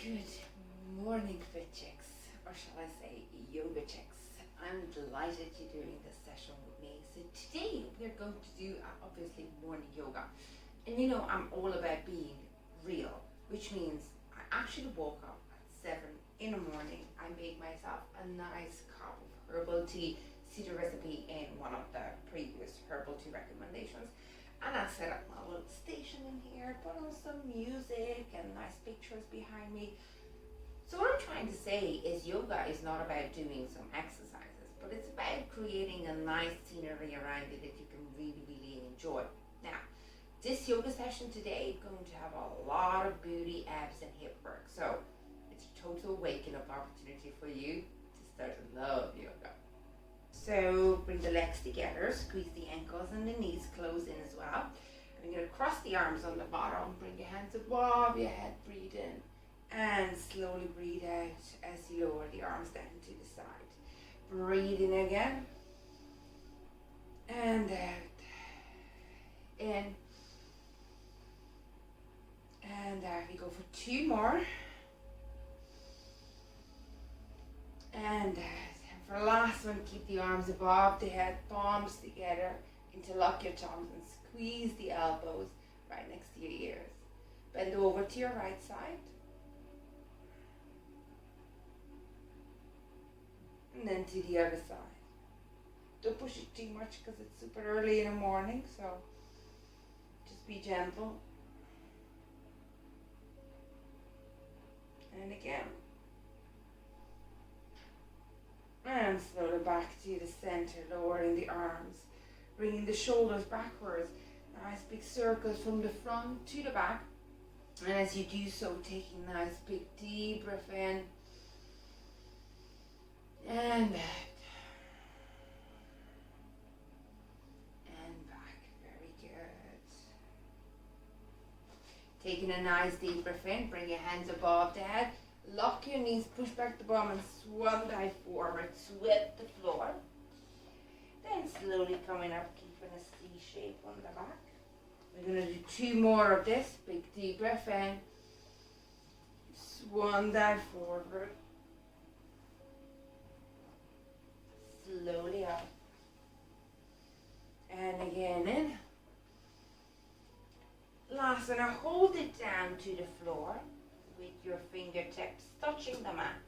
Good morning, fit chicks, or shall I say yoga chicks. I'm delighted you're doing this session with me. So today we're going to do obviously morning yoga. And you know I'm all about being real, which means I actually woke up at 7 in the morning. I made myself a nice cup of herbal tea. See the recipe in one of the previous herbal tea recommendations. And I set up my little station in here, put on some music and nice pictures behind me. So what I'm trying to say is yoga is not about doing some exercises, but it's about creating a nice scenery around it that you can really enjoy. Now, this yoga session today is going to have a lot of booty, abs and hip work. So it's a total waking up opportunity for you to start to love yoga. So bring the legs together, squeeze the ankles and the knees close in as well. And you're going to cross the arms on the bottom, bring your hands above your head, breathe in. And slowly breathe out as you lower the arms down to the side. Breathe in again. And out. In. And out. We go for 2 more. And out. For the last one, keep the arms above the head, palms together, interlock your thumbs and squeeze the elbows right next to your ears. Bend over to your right side. And then to the other side. Don't push it too much because it's super early in the morning, so just be gentle. And again. And slowly back to the center, lowering the arms, bringing the shoulders backwards. Nice big circles from the front to the back. And as you do so, taking a nice big deep breath in and out. And back. Very good. Taking a nice deep breath in, bring your hands above the head. Lock your knees, push back the bum and swan dive forward, sweep the floor. Then slowly coming up, keeping a C shape on the back. We're going to do 2 more of this. Big deep breath in. Swan dive forward. Slowly up. And again in. Last one, hold it down to the floor. With your fingertips touching the mat.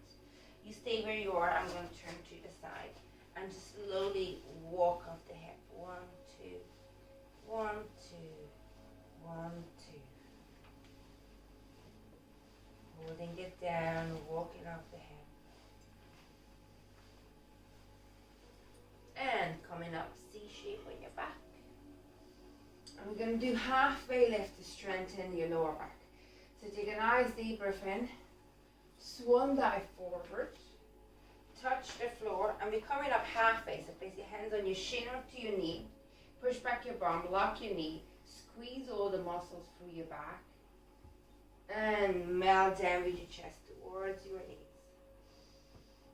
You stay where you are. I'm going to turn to the side and just slowly walk off the hip. 1, 2, 1, 2, 1, 2. Holding it down, walking off the hip. And coming up C shape on your back. And we're going to do halfway lift to strengthen your lower back. So take a nice deep breath in, swan dive forward, touch the floor, and we're coming up halfway. So place your hands on your shin or to your knee, push back your bum, lock your knee, squeeze all the muscles through your back, and melt down with your chest towards your knees.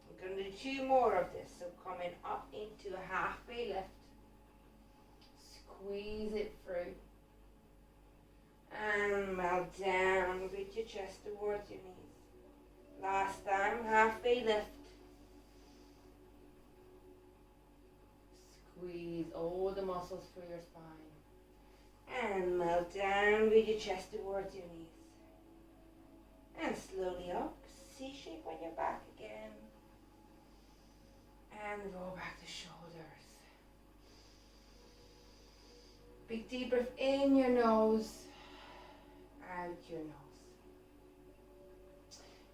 We're going to do 2 more of this. So coming up into a halfway lift, squeeze it through. And melt down with your chest towards your knees. Last time, halfway lift. Squeeze all the muscles through your spine. And melt down with your chest towards your knees. And slowly up, C shape on your back again. And roll back the shoulders. Big deep breath in your nose. Out your nose.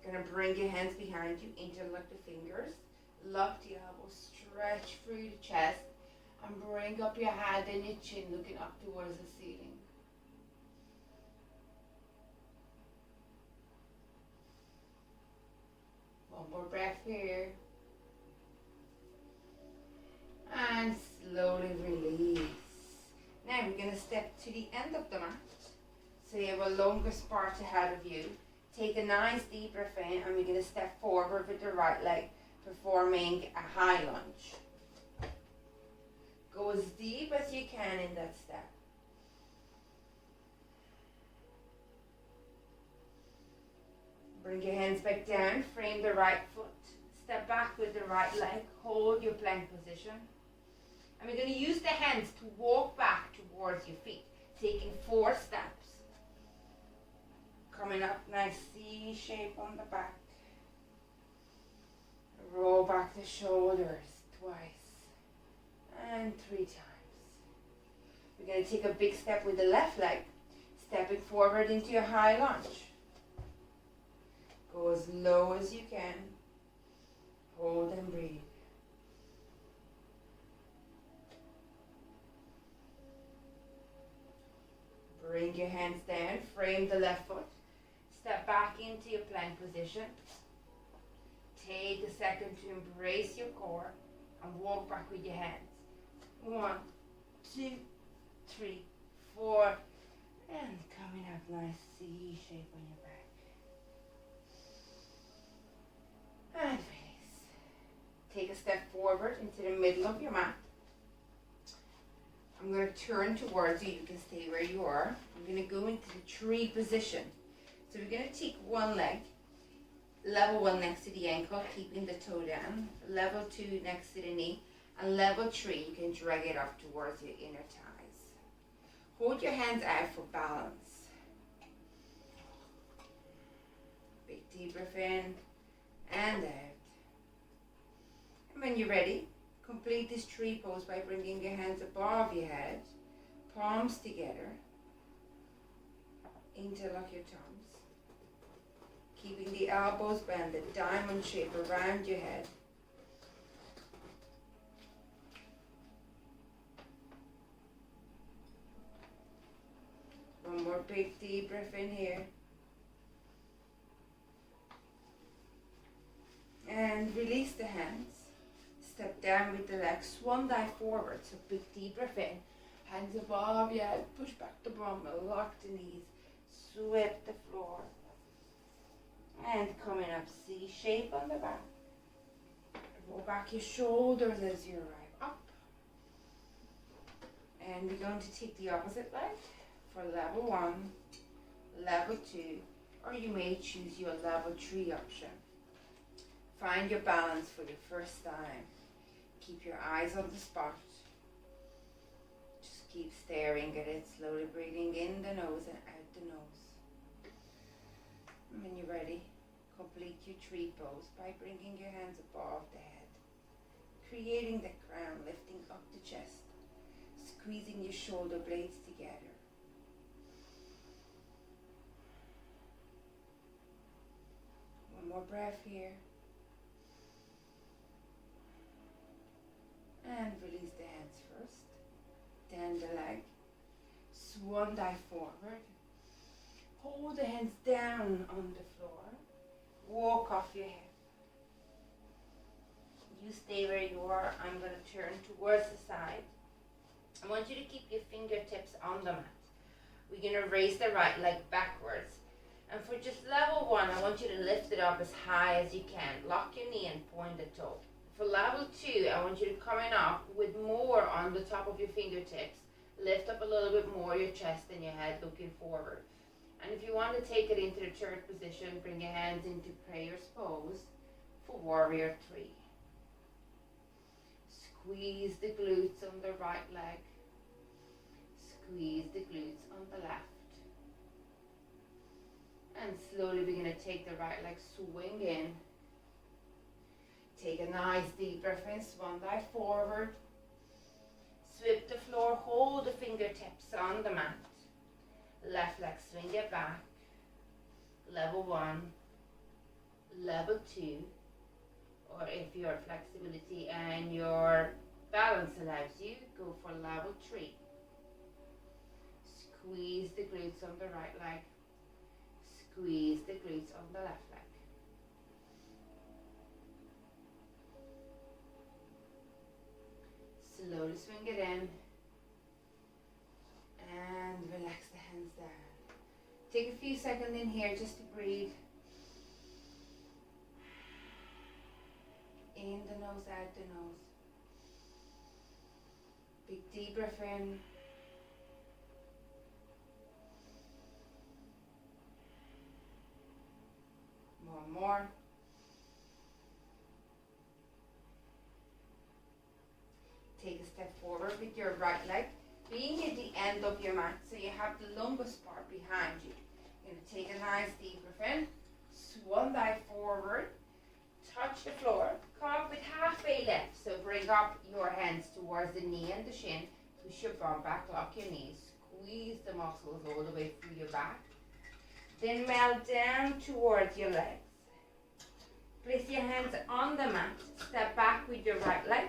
You're going to bring your hands behind you, interlock the fingers, lock the elbows, stretch through the chest, and bring up your head and your chin looking up towards the ceiling. One more breath here. And slowly release. Now we're going to step to the end of the mat. So you have a longer part ahead of you. Take a nice deep breath in and we're going to step forward with the right leg, performing a high lunge. Go as deep as you can in that step. Bring your hands back down, frame the right foot. Step back with the right leg, hold your plank position. And we're going to use the hands to walk back towards your feet, taking 4 steps. Coming up, nice C shape on the back. Roll back the shoulders twice and 3 times. We're going to take a big step with the left leg, stepping forward into your high lunge. Go as low as you can. Hold and breathe. Bring your hands down, frame the left foot. Step back into your plank position. Take a second to embrace your core and walk back with your hands. 1, 2, 3, 4, and coming up nice C shape on your back. And release. Take a step forward into the middle of your mat. I'm going to turn towards you. You can stay where you are. I'm going to go into the tree position. So we're going to take one leg, level 1 next to the ankle, keeping the toe down, level 2 next to the knee, and level 3, you can drag it up towards your inner thighs. Hold your hands out for balance. Big deep breath in and out. And when you're ready, complete this tree pose by bringing your hands above your head, palms together, interlock your thumbs. Keeping the elbows bended, diamond shape around your head. One more big deep breath in here. And release the hands. Step down with the legs, swan dive forward. So big deep breath in. Hands above your head, push back the bum, lock the knees, sweep the floor. And coming up, C shape on the back. Roll back your shoulders as you arrive up. And we're going to take the opposite leg for level 1, level 2, or you may choose your level 3 option. Find your balance for your first time. Keep your eyes on the spot. Just keep staring at it, slowly breathing in the nose and out the nose. And when you're ready, complete your tree pose by bringing your hands above the head, creating the crown, lifting up the chest, squeezing your shoulder blades together. One more breath here. And release the hands first, then the leg, swan dive forward. Hold the hands down on the floor. Walk off your hip. You stay where you are. I'm going to turn towards the side. I want you to keep your fingertips on the mat. We're going to raise the right leg backwards. And for just level 1, I want you to lift it up as high as you can. Lock your knee and point the toe. For level 2, I want you to come in up with more on the top of your fingertips. Lift up a little bit more your chest and your head looking forward. And if you want to take it into the third position, bring your hands into prayer's pose for warrior 3. Squeeze the glutes on the right leg. Squeeze the glutes on the left. And slowly we're going to take the right leg, swing in. Take a nice deep breath in, swan dive forward. Sweep the floor, hold the fingertips on the mat. Left leg, swing it back. Level 1, level 2, or if your flexibility and your balance allows you, go for level 3. Squeeze the glutes on the right leg. Squeeze the glutes on the left leg. Slowly swing it in and relax the hands down. Take a few seconds in here just to breathe. In the nose, out the nose. Big deep breath in. One more. Take a step forward with your right leg, being at the end of your mat, so you have the longest part behind you. You're going to take a nice deep breath in, swan dive forward, touch the floor, come up with halfway lift, so bring up your hands towards the knee and the shin, push your bum back, lock your knees, squeeze the muscles all the way through your back, then melt down towards your legs. Place your hands on the mat, step back with your right leg,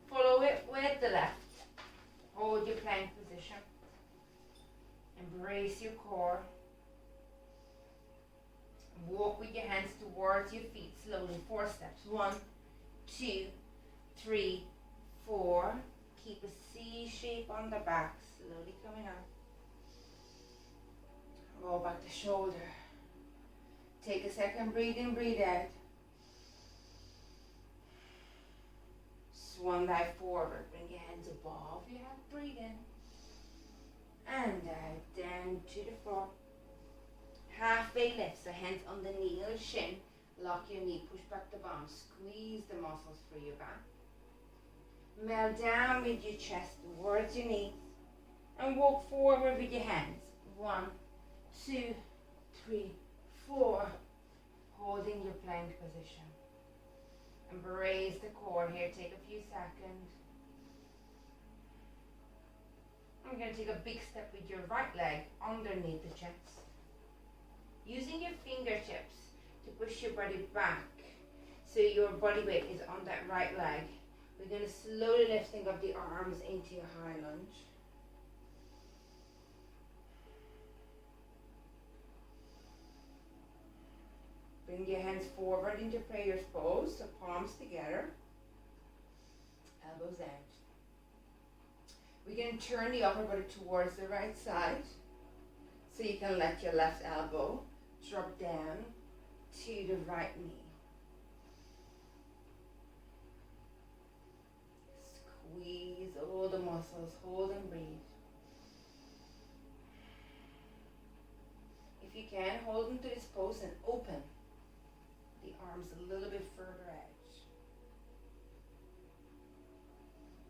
follow it with the left. Hold your plank position. Embrace your core. Walk with your hands towards your feet slowly. 4 steps. 1, 2, 3, 4. Keep a C shape on the back. Slowly coming up. Roll back the shoulder. Take a second, breathe in, breathe out. Swan dive forward, bring your hands above your head, breathe in. And out, down to the floor. Halfway lift, so hands on the knee or shin. Lock your knee, push back the bum, squeeze the muscles through your back. Melt down with your chest towards your knees. And walk forward with your hands. 1, 2, 3, 4. Holding your plank position. Embrace the core here. Take a few seconds. I'm going to take a big step with your right leg underneath the chest. Using your fingertips to push your body back so your body weight is on that right leg. We're going to slowly lifting up the arms into your high lunge. Bring your hands forward into prayer pose, so palms together, elbows out. We're going to turn the upper body towards the right side, so you can let your left elbow drop down to the right knee. Squeeze all the muscles, hold and breathe. If you can, hold into this pose and open the arms a little bit further out.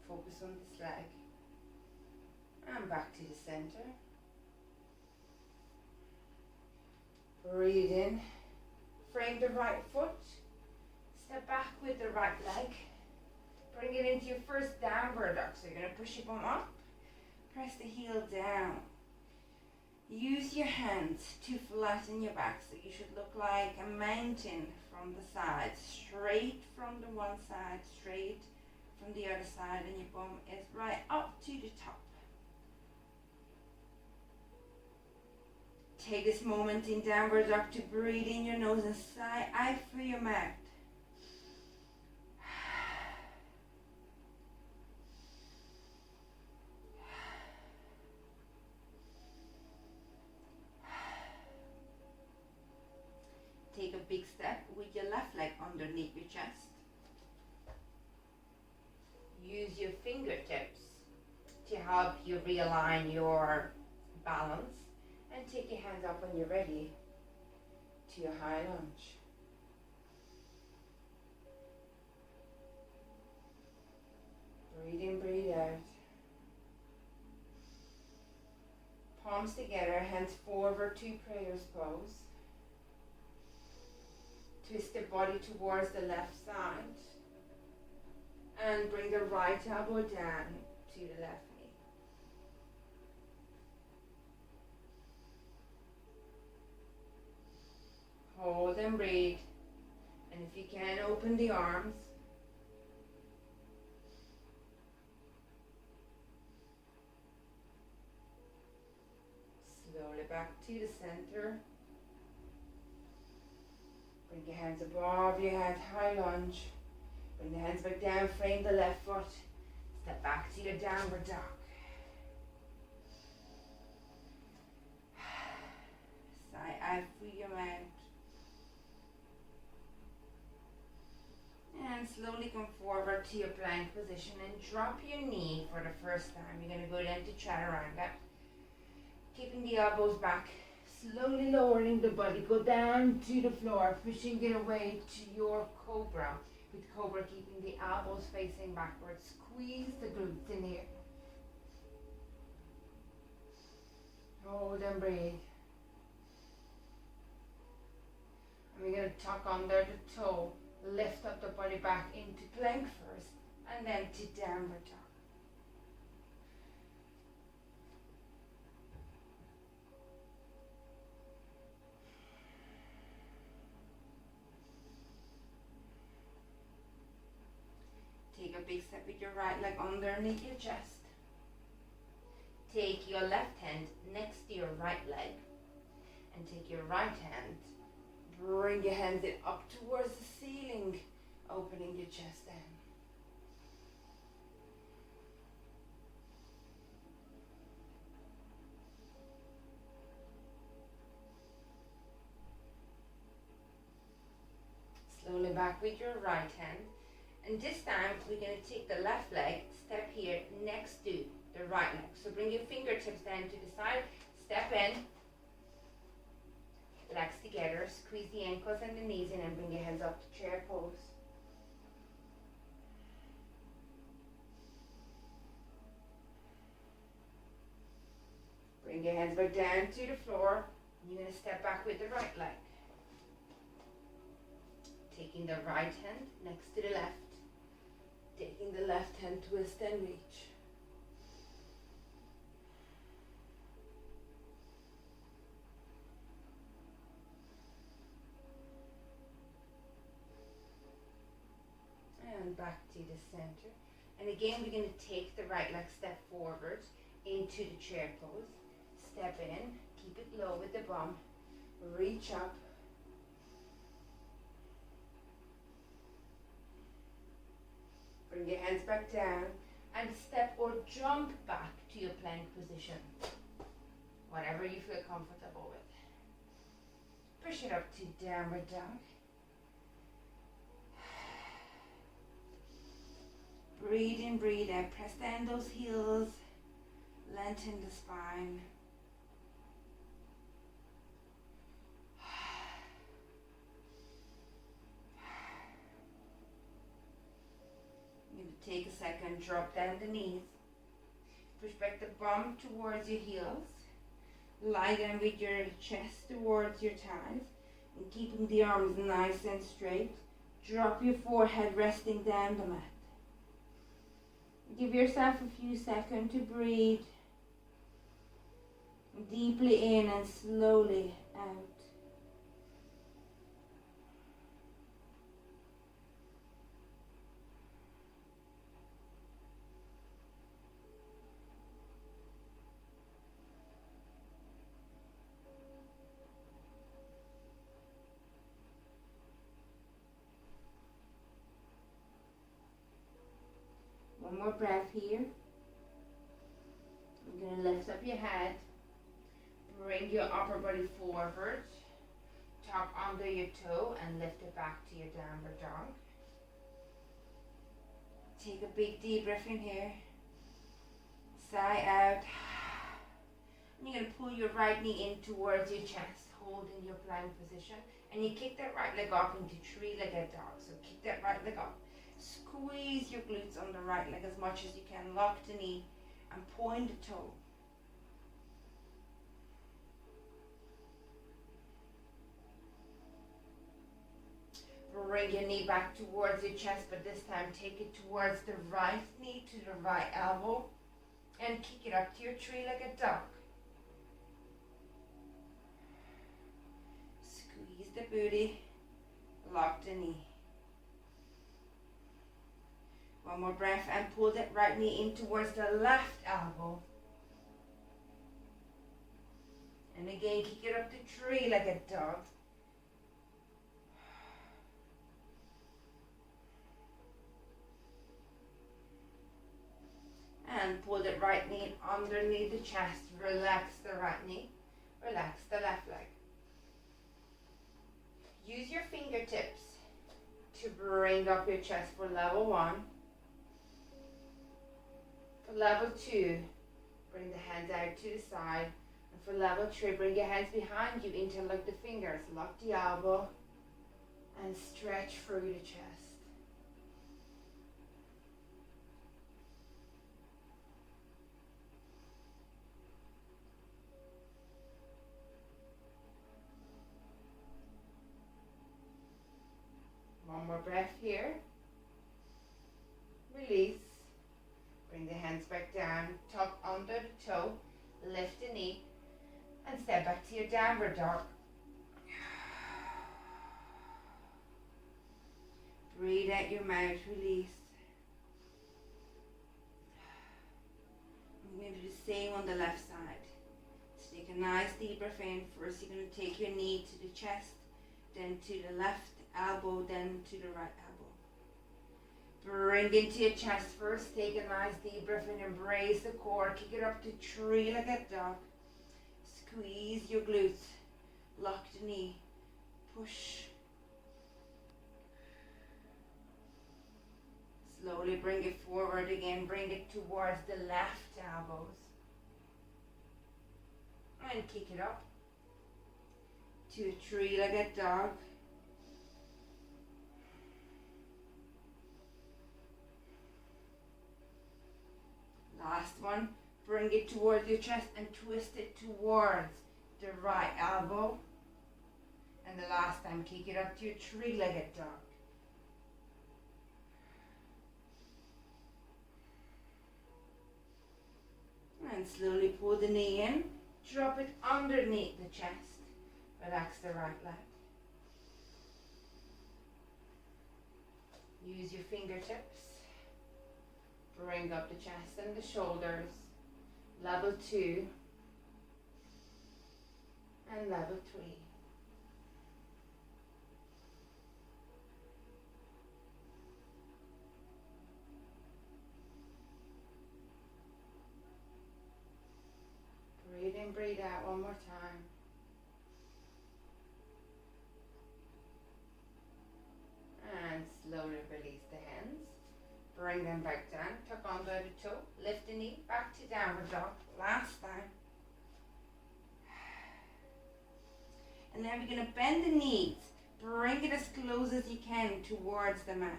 Focus on this leg. And back to the center. Breathe in. Frame the right foot. Step back with the right leg. Bring it into your first downward dog. So you're going to push your bum up. Press the heel down. Use your hands to flatten your back, so you should look like a mountain from the side, straight from the one side, straight from the other side, and your bum is right up to the top. Take this moment in downward dog to breathe in your nose and sigh out through your mouth. Take a big step with your left leg underneath your chest. Use your fingertips to help you realign your balance, and take your hands up when you're ready to your high lunge. Breathe in, breathe out. Palms together, hands forward to prayers pose. Twist the body towards the left side and bring the right elbow down to the left knee. Hold and breathe, and if you can, open the arms. Slowly back to the center. Bring your hands above your head, high lunge. Bring the hands back down, frame the left foot. Step back to your downward dog. Sigh out through your mouth. And slowly come forward to your plank position and drop your knee for the first time. You're going to go down to chaturanga. Keeping the elbows back, slowly lowering the body, go down to the floor, pushing it away to your cobra. With cobra, keeping the elbows facing backwards. Squeeze the glutes in here. Hold and breathe. And we're going to tuck under the toe, lift up the body back into plank first, and then to downward dog. Take a big step with your right leg underneath your chest. Take your left hand next to your right leg, and take your right hand, bring your hands in up towards the ceiling, opening your chest down. Slowly back with your right hand. And this time we're going to take the left leg, step here next to the right leg. So bring your fingertips down to the side, step in, legs together, squeeze the ankles and the knees in and bring your hands up to chair pose. Bring your hands back down to the floor. You're going to step back with the right leg. Taking the right hand next to the left. Taking the left hand, twist and reach. And back to the center. And again, we're going to take the right leg step forward into the chair pose. Step in, keep it low with the bum. Reach up. Bring your hands back down and step or jump back to your plank position. Whatever you feel comfortable with. Push it up to downward dog. Breathe in, breathe out. Press down those heels. Lengthen the spine. Take a second, drop down the knees. Push back the bum towards your heels. Lie down with your chest towards your thighs. And keeping the arms nice and straight. Drop your forehead resting down the mat. Give yourself a few seconds to breathe. Deeply in and slowly out. One more breath here. You're going to lift up your head. Bring your upper body forward. Tuck under your toe and lift it back to your downward dog. Take a big deep breath in here. Sigh out. And you're going to pull your right knee in towards your chest, holding your plank position. And you kick that right leg up into three-legged dog. So kick that right leg up. Squeeze your glutes on the right leg as much as you can. Lock the knee and point the toe. Bring your knee back towards your chest, but this time take it towards the right knee to the right elbow and kick it up to your three-legged dog. Squeeze the booty, lock the knee. One more breath and pull that right knee in towards the left elbow. And again, kick it up to three-legged dog. And pull that right knee underneath the chest. Relax the right knee. Relax the left leg. Use your fingertips to bring up your chest for level 1. For level 2, bring the hands out to the side And for level 3, bring your hands behind you, interlock the fingers, lock the elbow, and stretch through the chest. One more breath here. Release. Bring the hands back down, tuck under the toe, lift the knee, and step back to your downward dog. Breathe out your mouth, release. I'm going to do the same on the left side. So take a nice deep breath in. First you're going to take your knee to the chest, then to the left elbow, then to the right elbow. Bring into your chest first. Take a nice deep breath in. Embrace the core. Kick it up to three-legged dog. Squeeze your glutes. Lock the knee. Push. Slowly bring it forward again. Bring it towards the left elbows. And kick it up to a three-legged dog. Last one, bring it towards your chest and twist it towards the right elbow. And the last time, kick it up to your three-legged dog. And slowly pull the knee in, drop it underneath the chest. Relax the right leg. Use your fingertips. Bring up the chest and the shoulders. Level 2 and level 3. Breathe in, breathe out one more time. And slowly release the hands. Bring them back down, tuck under the toe, lift the knee, back to downward dog, last time. And now we're going to bend the knees, bring it as close as you can towards the mat.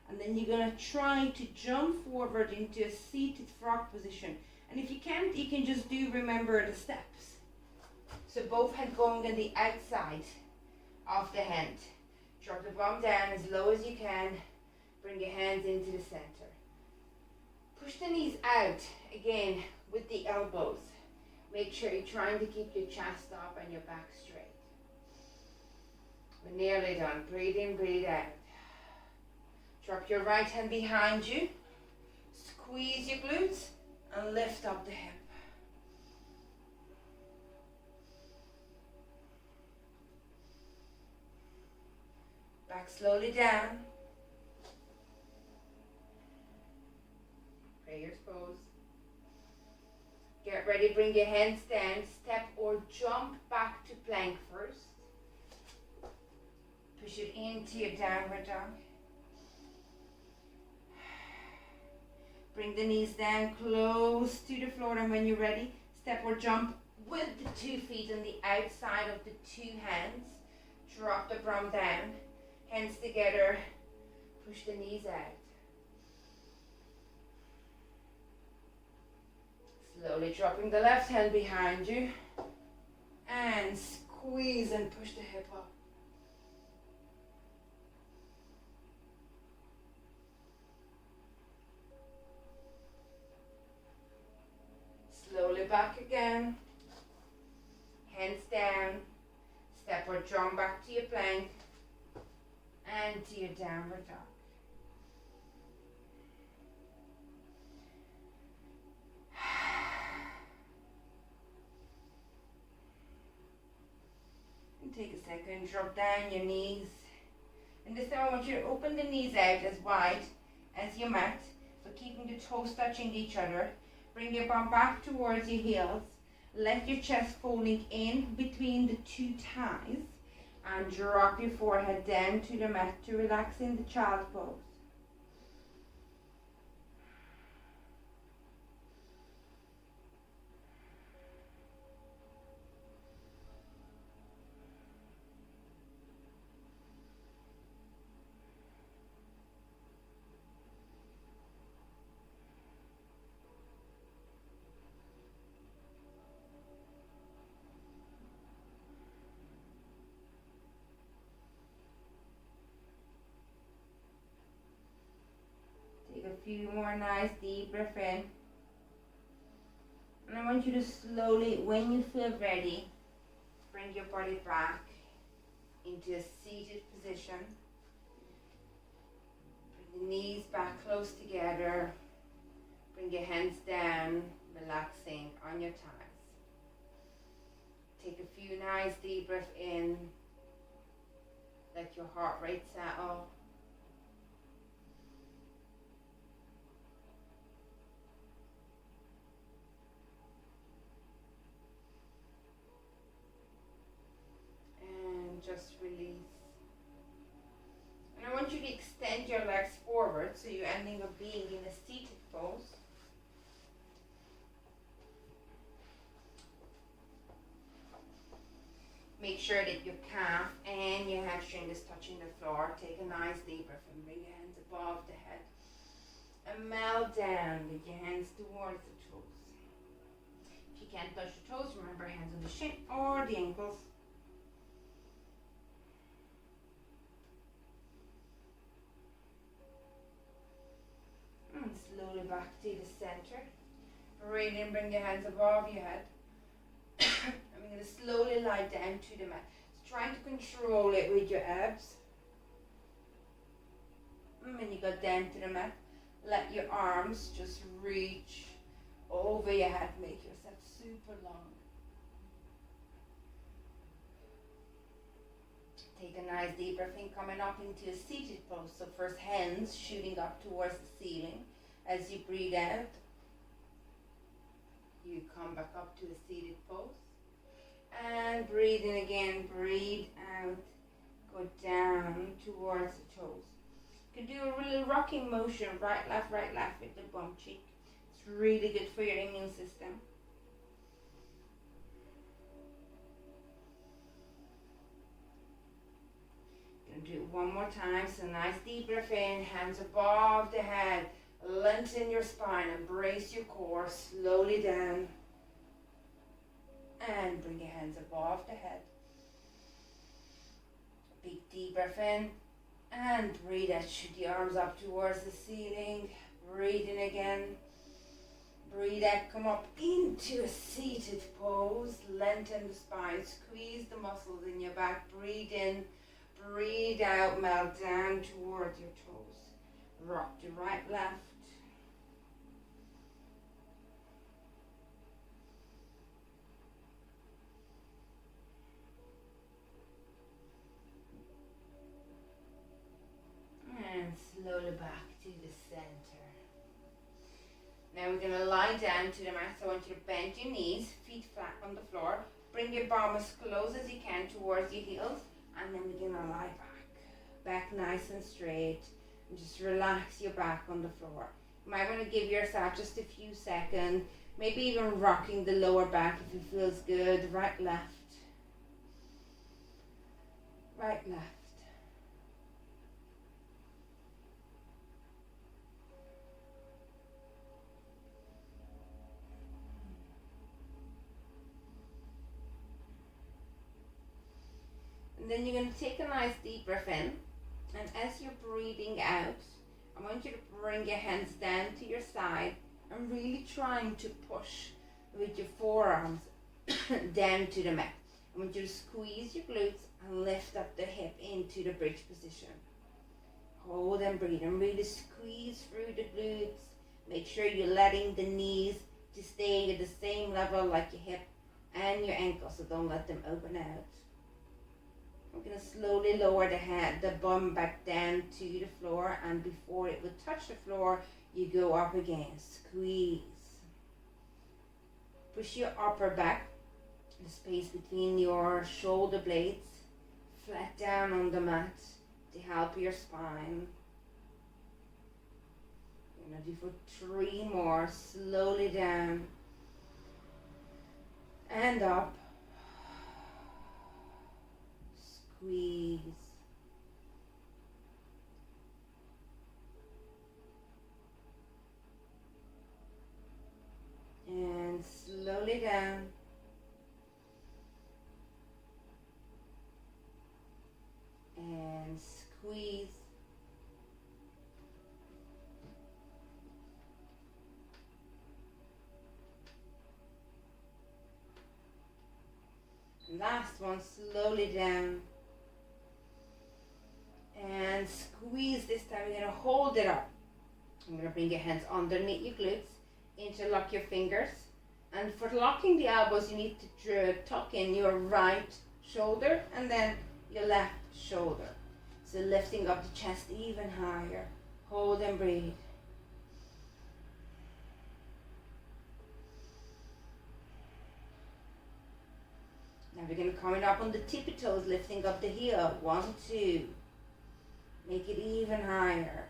And then you're going to try to jump forward into a seated frog position. And if you can't, you can just remember the steps. So both hands going on the outside of the hand. Drop the bum down as low as you can. Bring your hands into the center. Push the knees out again with the elbows. Make sure you're trying to keep your chest up and your back straight. We're nearly done. Breathe in, breathe out. Drop your right hand behind you. Squeeze your glutes and lift up the hip. Back slowly down. Prayers pose. Get ready, bring your hands down. Step or jump back to plank first. Push it into your downward dog. Bring the knees down close to the floor, and when you're ready, step or jump with the 2 feet on the outside of the 2 hands. Drop the bum down, hands together, push the knees out. Slowly dropping the left hand behind you and squeeze and push the hip up. Slowly back again, hands down, step or jump back to your plank and to your downward dog. And take a second, drop down your knees. And this time I want you to open the knees out as wide as your mat, but keeping the toes touching each other. Bring your bum back towards your heels. Let your chest folding in between the 2 thighs. And drop your forehead down to the mat to relax in the child pose. few more nice deep breaths in. And I want you to slowly, when you feel ready, bring your body back into a seated position. Bring the knees back close together. Bring your hands down, relaxing on your thighs. Take a few nice deep breaths in. Let your heart rate settle. And just release. And I want you to extend your legs forward so you're ending up being in a seated pose. Make sure that your calf and your hamstring is touching the floor. Take a nice deep breath and bring your hands above the head. And melt down with your hands towards the toes. If you can't touch the toes, remember hands on the shin or the ankles. And slowly back to the center. Breathe in, bring your hands above your head. I'm going to slowly lie down to the mat. So trying to control it with your abs. And when you go down to the mat, let your arms just reach over your head. Make yourself super long. Take a nice deep breath in, coming up into a seated pose. So first hands shooting up towards the ceiling. As you breathe out, you come back up to a seated pose. And breathe in again, breathe out, go down towards the toes. You can do a little rocking motion, right, left with the bum cheek. It's really good for your immune system. Gonna do it one more time, so nice deep breath in, hands above the head, lengthen your spine and brace your core, slowly down. And bring your hands above the head. Big deep breath in. And breathe out. Shoot the arms up towards the ceiling. Breathe in again. Breathe out. Come up into a seated pose. Lengthen the spine. Squeeze the muscles in your back. Breathe in. Breathe out. Melt down towards your toes. Rock to right, left. And slowly back to the center. Now we're going to lie down to the mat. So I want you to bend your knees, feet flat on the floor. Bring your bum as close as you can towards your heels. And then we're going to lie back. Back nice and straight. And just relax your back on the floor. You might want to give yourself just a few seconds. Maybe even rocking the lower back if it feels good. Right, left. Right, left. And then you're going to take a nice deep breath in. And as you're breathing out, I want you to bring your hands down to your side and really trying to push with your forearms down to the mat. I want you to squeeze your glutes and lift up the hip into the bridge position. Hold and breathe and really squeeze through the glutes. Make sure you're letting the knees to stay at the same level like your hip and your ankles, so don't let them open out. We're going to slowly lower the head, the bum back down to the floor, and before it would touch the floor, you go up again. Squeeze. Push your upper back, the space between your shoulder blades, flat down on the mat to help your spine. We're going to do for 3 more. Slowly down and up. Squeeze. And slowly down. And squeeze. Last one, slowly down. And squeeze this time. You're going to hold it up. I'm going to bring your hands underneath your glutes. Interlock your fingers. And for locking the elbows, you need to tuck in your right shoulder and then your left shoulder. So lifting up the chest even higher. Hold and breathe. Now we're going to come up on the tippy toes, lifting up the heel. 1, 2. Make it even higher.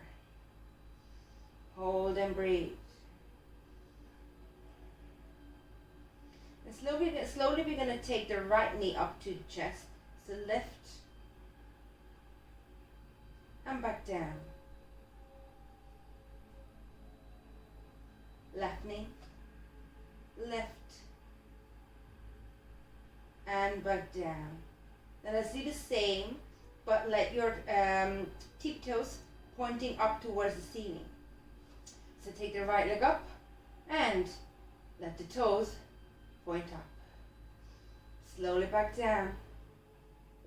Hold and breathe. And slowly we're going to take the right knee up to the chest. So lift and back down. Left knee, lift and back down. Now let's do the same, but let your tip toes pointing up towards the ceiling. So take the right leg up and let the toes point up. Slowly back down.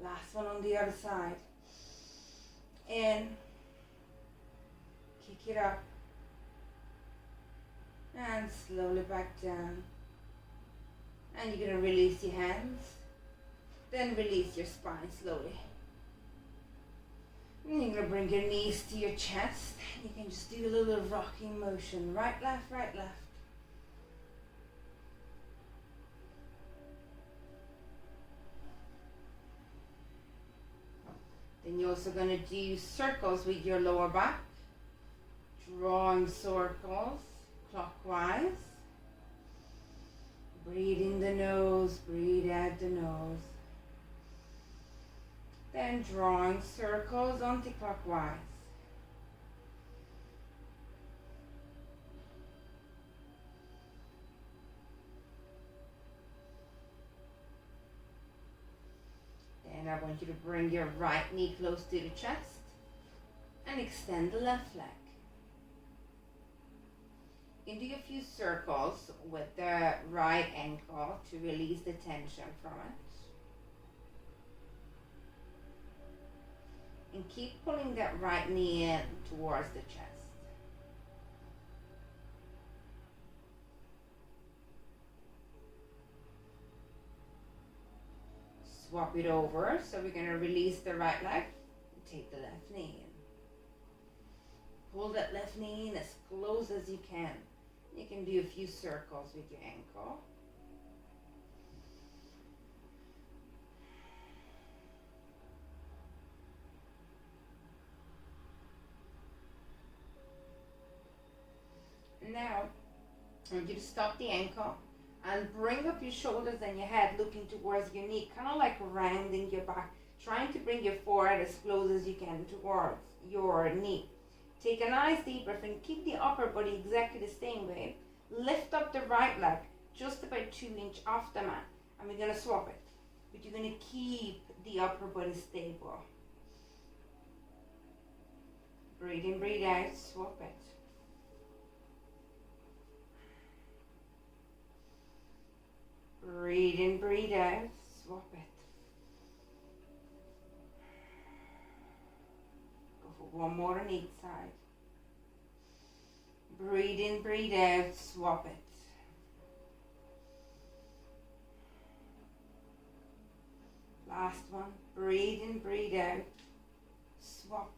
Last one on the other side. In, kick it up, and slowly back down. And you're going to release your hands, then release your spine slowly. And you're going to bring your knees to your chest. You can just do a little rocking motion, right, left, right, left. Then you're also going to do circles with your lower back, drawing circles clockwise. Breathe in the nose, breathe out the nose. Then drawing circles anti-clockwise. Then I want you to bring your right knee close to the chest and extend the left leg. You can do a few circles with the right ankle to release the tension from it. And keep pulling that right knee in towards the chest. Swap it over. So we're going to release the right leg and take the left knee in. Pull that left knee in as close as you can. You can do a few circles with your ankle. Now, I want you to stop the ankle and bring up your shoulders and your head looking towards your knee, kind of like rounding your back, trying to bring your forehead as close as you can towards your knee. Take a nice deep breath and keep the upper body exactly the same way. Lift up the right leg just about 2 inches off the mat, and we're going to swap it. But you're going to keep the upper body stable. Breathe in, breathe out, swap it. Breathe in, breathe out, swap it. Go for one more on each side. Breathe in, breathe out, swap it. Last one. Breathe in, breathe out, swap.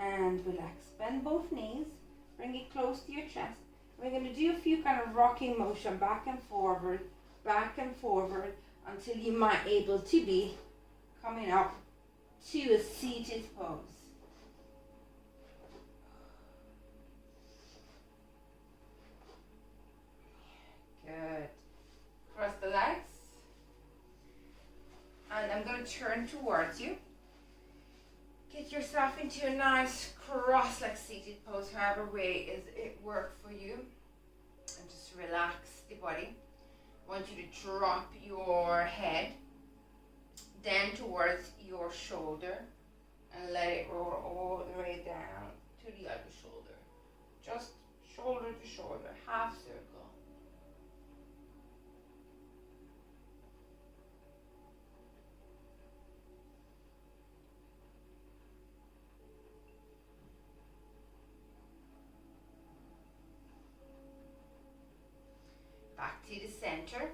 And relax. Bend both knees. Bring it close to your chest. We're going to do a few kind of rocking motion back and forward until you might able to be coming up to a seated pose. Good. Cross the legs. And I'm going to turn towards you. Get yourself into a nice cross-legged seated pose, however way is it work for you. And just relax the body. I want you to drop your head down towards your shoulder and let it roll all the way down to the other shoulder. Just shoulder to shoulder, half circle. Back to the center.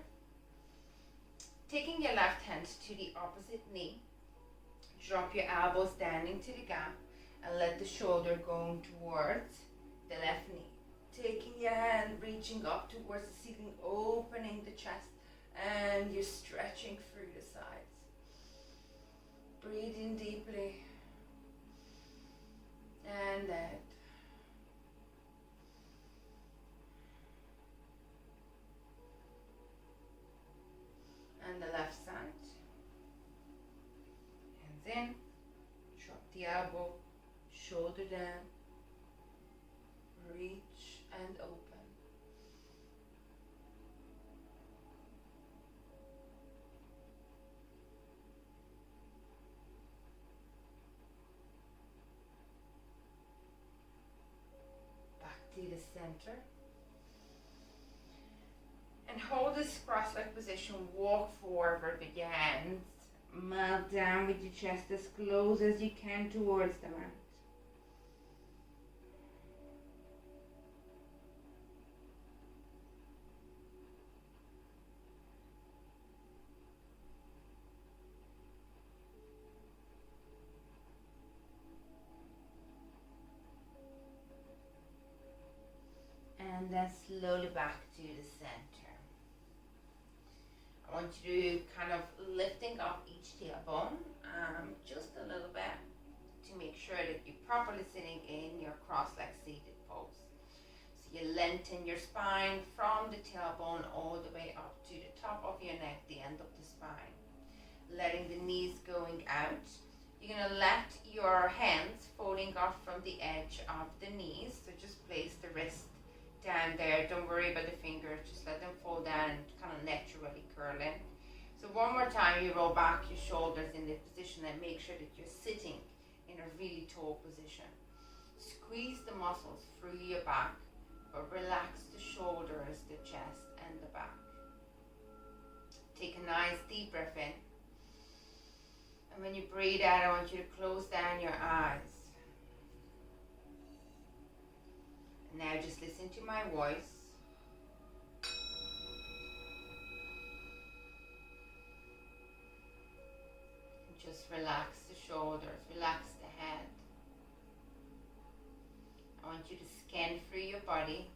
Taking your left hand to the opposite knee, drop your elbows down into the gap and let the shoulder go towards the left knee. Taking your hand, reaching up towards the ceiling, opening the chest, and you're stretching through the sides. Breathe in deeply and out. And the left side. Hands in, drop the elbow, shoulder down, reach and open. Back to the center. And hold this cross-leg position, walk forward with your hands, melt down with your chest as close as you can towards the mat. And then slowly back to the center. I want you to kind of lifting up each tailbone just a little bit to make sure that you're properly sitting in your cross-leg seated pose. So you lengthen your spine from the tailbone all the way up to the top of your neck, the end of the spine. Letting the knees going out. You're going to let your hands folding off from the edge of the knees. So just place the wrist down there. Don't worry about the fingers, just let them fall down, kind of naturally curling. So one more time, you roll back your shoulders in the position and make sure that you're sitting in a really tall position. Squeeze the muscles through your back, but relax the shoulders, the chest and the back. Take a nice deep breath in. And when you breathe out, I want you to close down your eyes. Now just listen to my voice. And just relax the shoulders, relax the head. I want you to scan through your body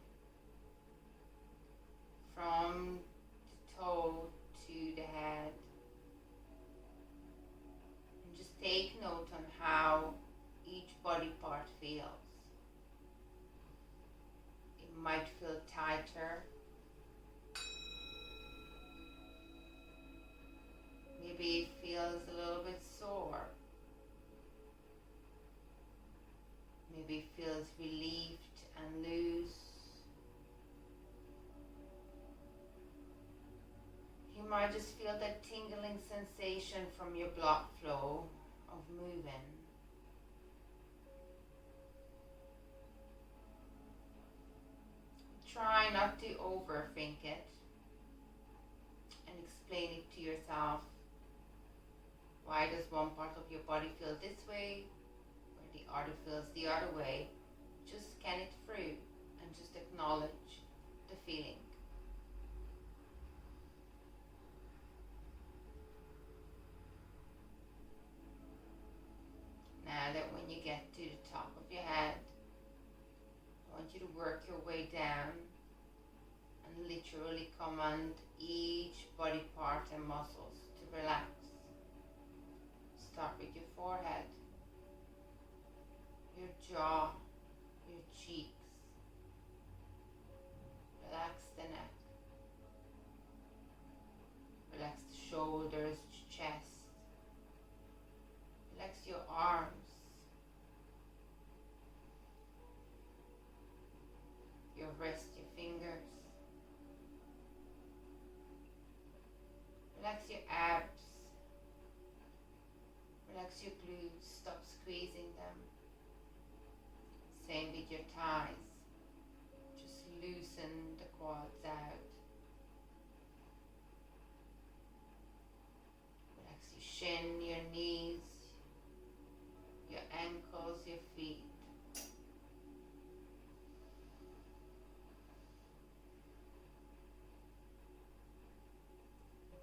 from the toe to the head. And just take note on how each body part feels. Might feel tighter. Maybe it feels a little bit sore. Maybe it feels relieved and loose. You might just feel that tingling sensation from your blood flow of moving. Try not to overthink it and explain it to yourself. Why does one part of your body feel this way or the other feels the other way? Just scan it through and just acknowledge the feeling. Now that when you get to the top of your head, I want you to work your way down and literally command each body part and muscles to relax. Start with your forehead, your jaw, your cheeks. Relax the neck. Relax the shoulders, chest. Relax your arms. Your wrist, your fingers. Relax your abs. Relax your glutes. Stop squeezing them. Same with your thighs. loosen the quads out. Relax your shin, your knees, your ankles, your feet.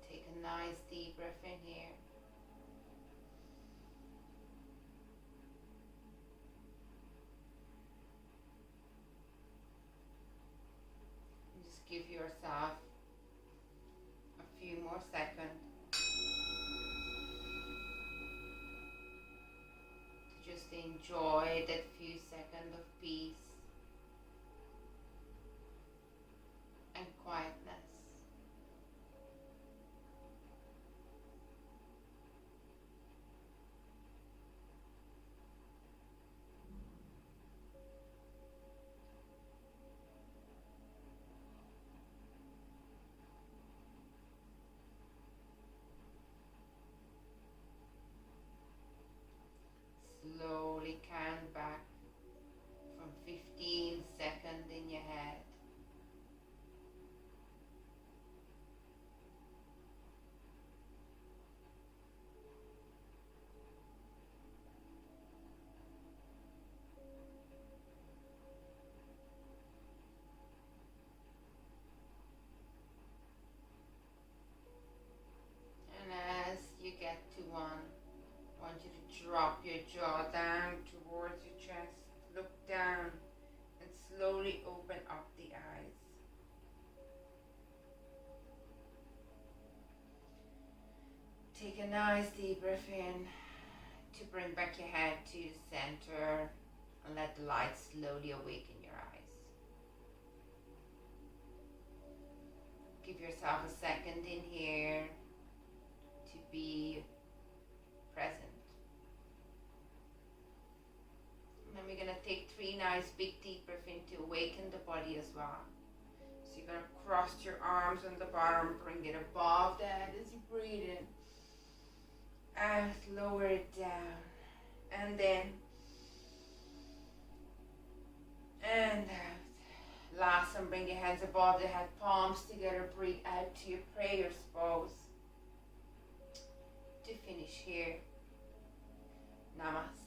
Take a nice deep breath in here. Just give yourself a few more seconds to just enjoy that few seconds of peace and quietness. Slowly count back from 15 seconds in your head. And as you get to one, I want you to drop your jaw down towards your chest, look down, and slowly open up the eyes. Take a nice deep breath in to bring back your head to the center and let the light slowly awaken your eyes. Give yourself a second in here to be present. And then we're going to take 3 nice big deep breaths in to awaken the body as well. So you're going to cross your arms on the bottom, bring it above the head as you breathe in. Out, lower it down. And then, and out. Last one, bring your hands above the head, palms together, breathe out to your prayer pose. To finish here. Namaste.